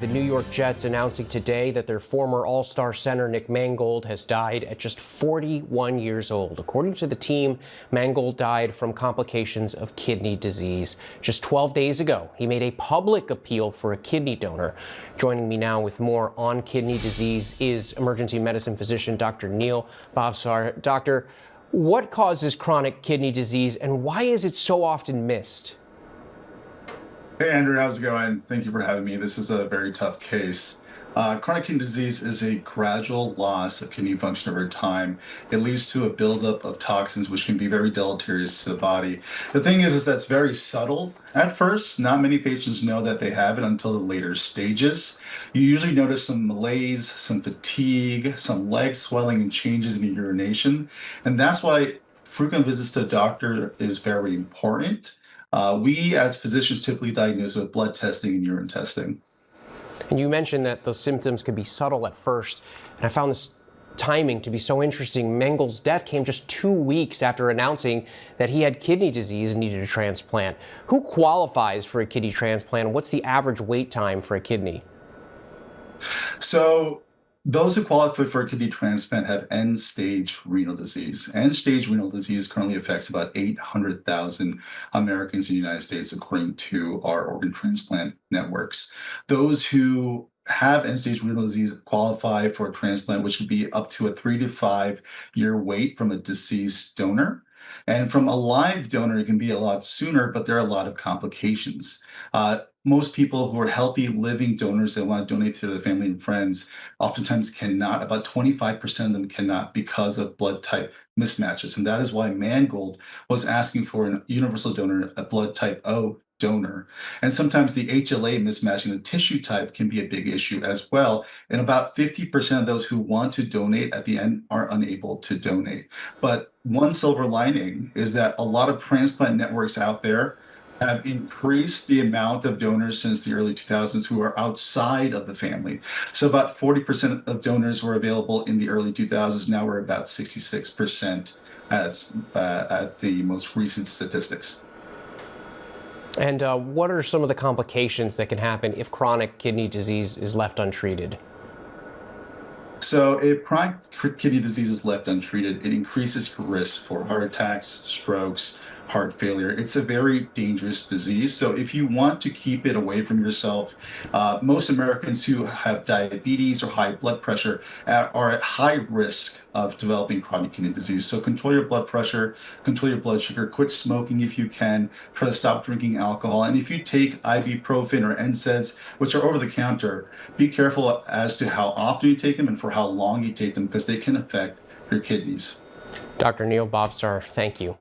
The New York Jets announcing today that their former All-Star center Nick Mangold has died at just 41 years old. According to the team, Mangold died from complications of kidney disease. Just 12 days ago, he made a public appeal for a kidney donor. Joining me now with more on kidney disease is emergency medicine physician Dr. Neil Bhavsar. Doctor, what causes chronic kidney disease and why is it so often missed? Hey Andrew, how's it going? Thank you for having me. This is a very tough case. Chronic kidney disease is a gradual loss of kidney function over time. It leads to a buildup of toxins, which can be very deleterious to the body. The thing is that's very subtle at first. Not many patients know that they have it until the later stages. You usually notice some malaise, some fatigue, some leg swelling, and changes in urination. And that's why frequent visits to a doctor is very important. We as physicians typically diagnose with blood testing and urine testing. And you mentioned that those symptoms could be subtle at first, and I found this timing to be so interesting. Mangold's death came just 2 weeks after announcing that he had kidney disease and needed a transplant. Who qualifies for a kidney transplant? What's the average wait time for a kidney? So those who qualify for a kidney transplant have end-stage renal disease. End-stage renal disease currently affects about 800,000 Americans in the United States, according to our organ transplant networks. Those who have end-stage renal disease qualify for a transplant, which would be up to a 3 to 5 year wait from a deceased donor. And from a live donor, it can be a lot sooner, but there are a lot of complications. Most people who are healthy, living donors that want to donate to their family and friends oftentimes cannot. About 25% of them cannot because of blood type mismatches. And that is why Mangold was asking for a universal donor, a blood type O donor. And sometimes the HLA mismatch in the tissue type can be a big issue as well. And about 50% of those who want to donate at the end are unable to donate. But one silver lining is that a lot of transplant networks out there have increased the amount of donors since the early 2000s who are outside of the family. So about 40% of donors were available in the early 2000s. Now we're about 66% at the most recent statistics. And what are some of the complications that can happen if chronic kidney disease is left untreated? So if chronic kidney disease is left untreated, it increases risk for heart attacks, strokes, heart failure. It's a very dangerous disease. So if you want to keep it away from yourself, most Americans who have diabetes or high blood pressure are at high risk of developing chronic kidney disease. So control your blood pressure, control your blood sugar, quit smoking if you can, try to stop drinking alcohol. And if you take ibuprofen or NSAIDs, which are over the counter, be careful as to how often you take them and for how long you take them because they can affect your kidneys. Dr. Neil Bhavsar, thank you.